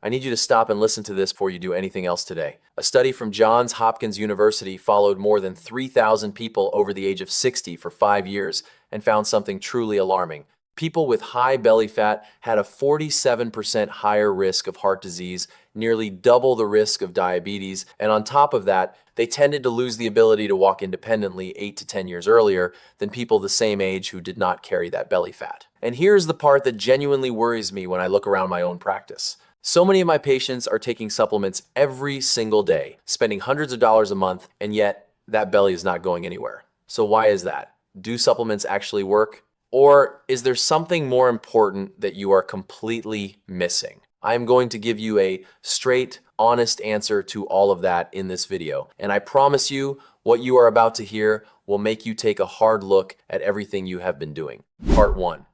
I need you to stop and listen to this before you do anything else today. A study from Johns Hopkins University followed more than 3,000 people over the age of 60 for 5 years and found something truly alarming. People with high belly fat had a 47% higher risk of heart disease, nearly double the risk of diabetes, and on top of that, they tended to lose the ability to walk independently 8 to 10 years earlier than people the same age who did not carry that belly fat. And here's the part that genuinely worries me when I look around my own practice. So many of my patients are taking supplements every single day, spending hundreds of dollars a month, and yet that belly is not going anywhere. So why is that? Do supplements actually work? Or is there something more important that you are completely missing? I'm going to give you a straight, honest answer to all of that in this video. And I promise you, what you are about to hear will make you take a hard look at everything you have been doing. Part 1.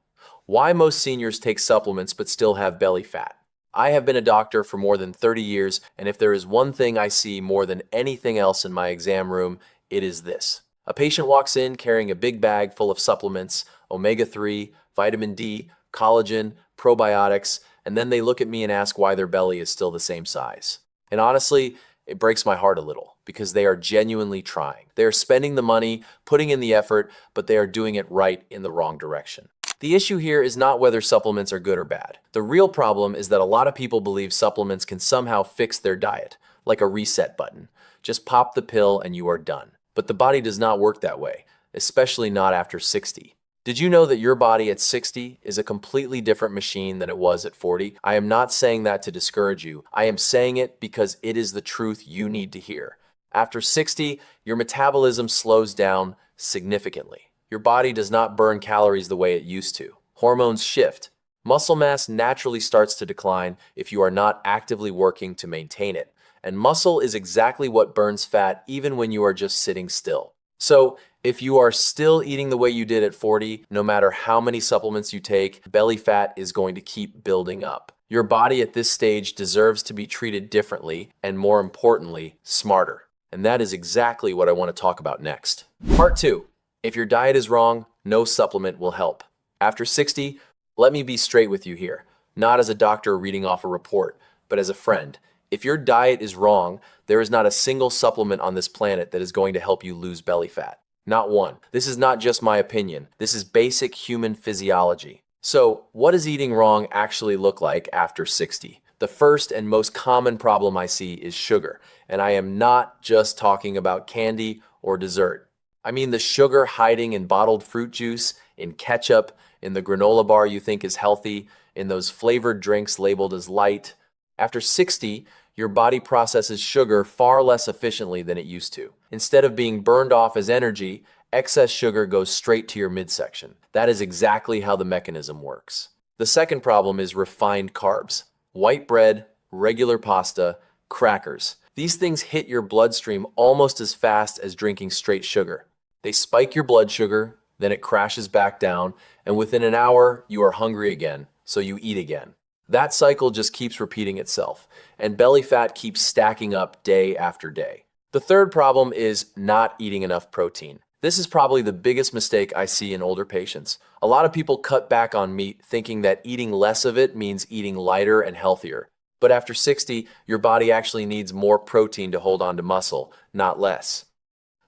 Why most seniors take supplements but still have belly fat. I have been a doctor for more than 30 years, and if there is one thing I see more than anything else in my exam room, it is this. A patient walks in carrying a big bag full of supplements, omega-3, vitamin D, collagen, probiotics, and then they look at me and ask why their belly is still the same size. And honestly, it breaks my heart a little because they are genuinely trying. They are spending the money, putting in the effort, but they are doing it right in the wrong direction. The issue here is not whether supplements are good or bad. The real problem is that a lot of people believe supplements can somehow fix their diet, like a reset button. Just pop the pill and you are done. But the body does not work that way, especially not after 60. Did you know that your body at 60 is a completely different machine than it was at 40? I am not saying that to discourage you. I am saying it because it is the truth you need to hear. After 60, your metabolism slows down significantly. Your body does not burn calories the way it used to. Hormones shift. Muscle mass naturally starts to decline if you are not actively working to maintain it. And muscle is exactly what burns fat even when you are just sitting still. So, if you are still eating the way you did at 40, no matter how many supplements you take, belly fat is going to keep building up. Your body at this stage deserves to be treated differently and, more importantly, smarter. And that is exactly what I want to talk about next. Part 2. If your diet is wrong, no supplement will help. After 60, let me be straight with you here, not as a doctor reading off a report, but as a friend. If your diet is wrong, there is not a single supplement on this planet that is going to help you lose belly fat. Not one. This is not just my opinion. This is basic human physiology. So, what does eating wrong actually look like after 60? The first and most common problem I see is sugar, and I am not just talking about candy or dessert. I mean the sugar hiding in bottled fruit juice, in ketchup, in the granola bar you think is healthy, in those flavored drinks labeled as light. After 60, your body processes sugar far less efficiently than it used to. Instead of being burned off as energy, excess sugar goes straight to your midsection. That is exactly how the mechanism works. The second problem is refined carbs. White bread, regular pasta, crackers. These things hit your bloodstream almost as fast as drinking straight sugar. They spike your blood sugar, then it crashes back down, and within an hour, you are hungry again, so you eat again. That cycle just keeps repeating itself, and belly fat keeps stacking up day after day. The third problem is not eating enough protein. This is probably the biggest mistake I see in older patients. A lot of people cut back on meat thinking that eating less of it means eating lighter and healthier. But after 60, your body actually needs more protein to hold on to muscle, not less.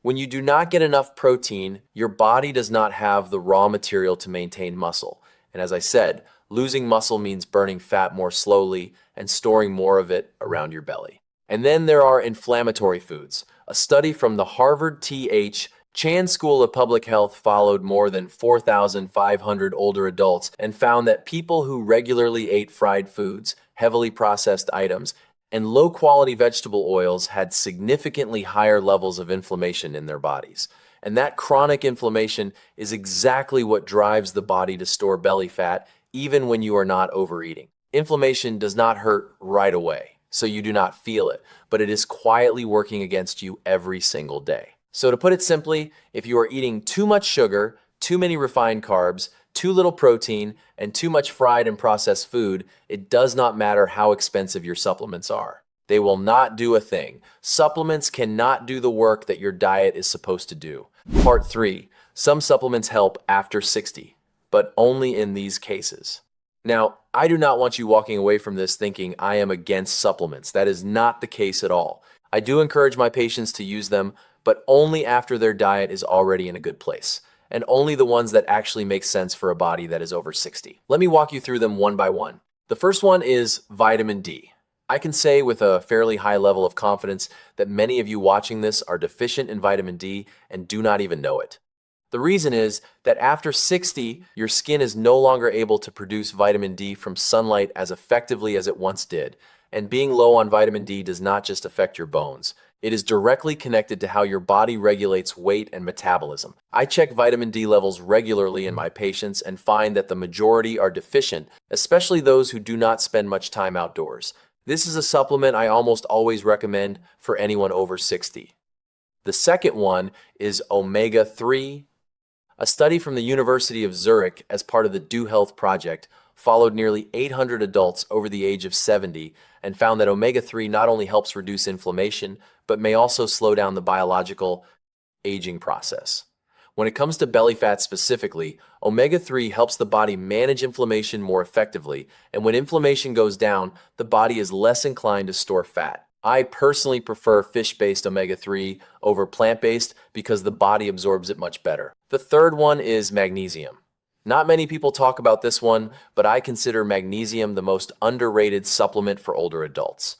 When you do not get enough protein, your body does not have the raw material to maintain muscle. And as I said, losing muscle means burning fat more slowly and storing more of it around your belly. And then there are inflammatory foods. A study from the Harvard T.H. Chan School of Public Health followed more than 4,500 older adults and found that people who regularly ate fried foods, heavily processed items, and low-quality vegetable oils had significantly higher levels of inflammation in their bodies. And that chronic inflammation is exactly what drives the body to store belly fat even when you are not overeating. Inflammation does not hurt right away, so you do not feel it, but it is quietly working against you every single day. So to put it simply, if you are eating too much sugar, too many refined carbs, too little protein, and too much fried and processed food, it does not matter how expensive your supplements are. They will not do a thing. Supplements cannot do the work that your diet is supposed to do. Part 3. Some supplements help after 60, but only in these cases. Now, I do not want you walking away from this thinking I am against supplements. That is not the case at all. I do encourage my patients to use them, but only after their diet is already in a good place, and only the ones that actually make sense for a body that is over 60. Let me walk you through them one by one. The first one is vitamin D. I can say with a fairly high level of confidence that many of you watching this are deficient in vitamin D and do not even know it. The reason is that after 60, your skin is no longer able to produce vitamin D from sunlight as effectively as it once did. And being low on vitamin D does not just affect your bones. It is directly connected to how your body regulates weight and metabolism. I check vitamin D levels regularly in my patients and find that the majority are deficient, especially those who do not spend much time outdoors. This is a supplement I almost always recommend for anyone over 60. The second one is omega-3. A study from the University of Zurich as part of the Do Health Project followed nearly 800 adults over the age of 70 and found that omega-3 not only helps reduce inflammation, but may also slow down the biological aging process. When it comes to belly fat specifically, omega-3 helps the body manage inflammation more effectively, and when inflammation goes down, the body is less inclined to store fat. I personally prefer fish-based omega-3 over plant-based because the body absorbs it much better. The third one is magnesium. Not many people talk about this one, but I consider magnesium the most underrated supplement for older adults.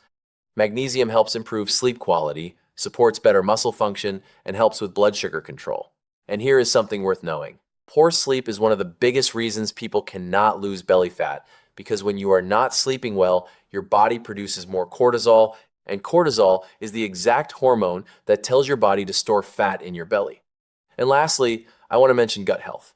Magnesium helps improve sleep quality, supports better muscle function, and helps with blood sugar control. And here is something worth knowing. Poor sleep is one of the biggest reasons people cannot lose belly fat, because when you are not sleeping well, your body produces more cortisol, and cortisol is the exact hormone that tells your body to store fat in your belly. And lastly, I want to mention gut health.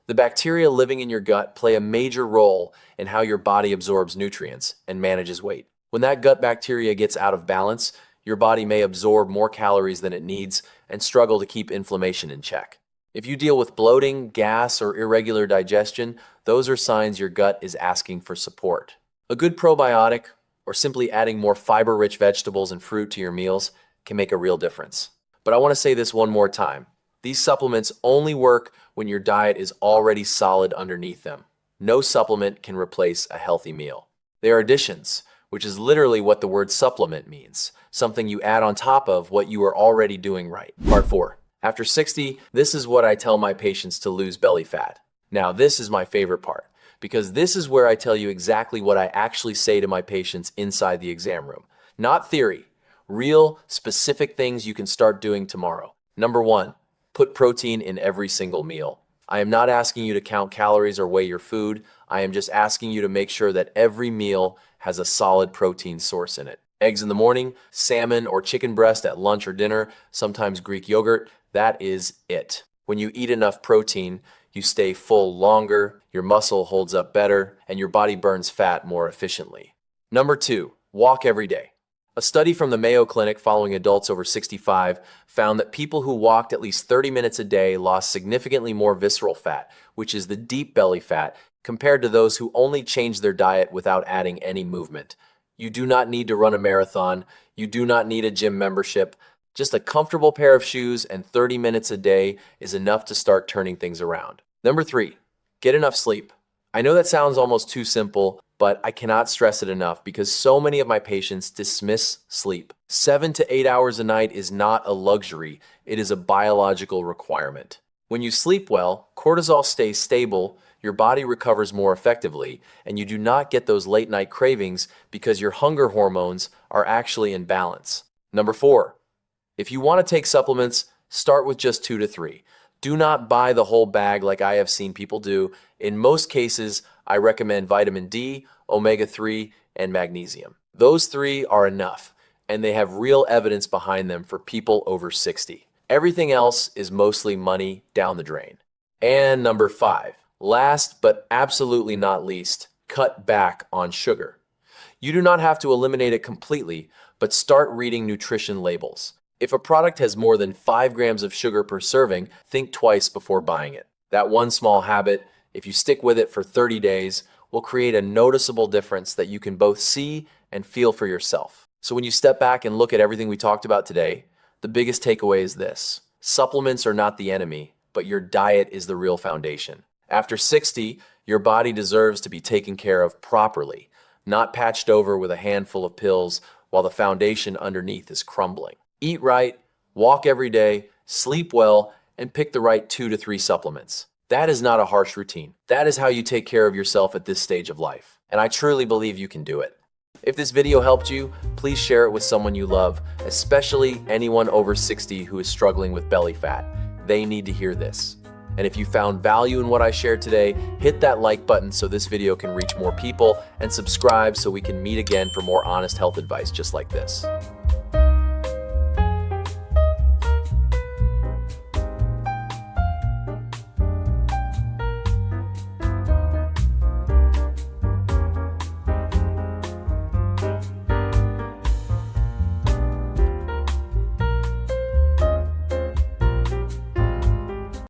The bacteria living in your gut play a major role in how your body absorbs nutrients and manages weight. When that gut bacteria gets out of balance, your body may absorb more calories than it needs and struggle to keep inflammation in check. If you deal with bloating, gas, or irregular digestion, those are signs your gut is asking for support. A good probiotic, or simply adding more fiber-rich vegetables and fruit to your meals, can make a real difference. But I want to say this one more time. These supplements only work when your diet is already solid underneath them. No supplement can replace a healthy meal. They are additions, which is literally what the word supplement means, something you add on top of what you are already doing right. Part 4. After 60, this is what I tell my patients to lose belly fat. Now, this is my favorite part, because this is where I tell you exactly what I actually say to my patients inside the exam room. Not theory, real, specific things you can start doing tomorrow. Number 1, put protein in every single meal. I am not asking you to count calories or weigh your food. I am just asking you to make sure that every meal has a solid protein source in it. Eggs in the morning, salmon or chicken breast at lunch or dinner, sometimes Greek yogurt, that is it. When you eat enough protein, you stay full longer, your muscle holds up better, and your body burns fat more efficiently. Number 2, walk every day. A study from the Mayo Clinic following adults over 65 found that people who walked at least 30 minutes a day lost significantly more visceral fat, which is the deep belly fat, compared to those who only changed their diet without adding any movement. You do not need to run a marathon. You do not need a gym membership. Just a comfortable pair of shoes and 30 minutes a day is enough to start turning things around. Number 3, get enough sleep. I know that sounds almost too simple, but I cannot stress it enough because so many of my patients dismiss sleep. 7 to 8 hours a night is not a luxury, it is a biological requirement. When you sleep well, cortisol stays stable, your body recovers more effectively, and you do not get those late night cravings because your hunger hormones are actually in balance. Number 4, if you want to take supplements, start with just 2 to 3. Do not buy the whole bag like I have seen people do. In most cases, I recommend vitamin D, omega-3, and magnesium. Those 3 are enough, and they have real evidence behind them for people over 60. Everything else is mostly money down the drain. And number 5, last but absolutely not least, cut back on sugar. You do not have to eliminate it completely, but start reading nutrition labels. If a product has more than 5 grams of sugar per serving, think twice before buying it. That one small habit, if you stick with it for 30 days, will create a noticeable difference that you can both see and feel for yourself. So when you step back and look at everything we talked about today, the biggest takeaway is this: supplements are not the enemy, but your diet is the real foundation. After 60, your body deserves to be taken care of properly, not patched over with a handful of pills while the foundation underneath is crumbling. Eat right, walk every day, sleep well, and pick the right 2 to 3 supplements. That is not a harsh routine. That is how you take care of yourself at this stage of life. And I truly believe you can do it. If this video helped you, please share it with someone you love, especially anyone over 60 who is struggling with belly fat. They need to hear this. And if you found value in what I shared today, hit that like button so this video can reach more people, and subscribe so we can meet again for more honest health advice just like this.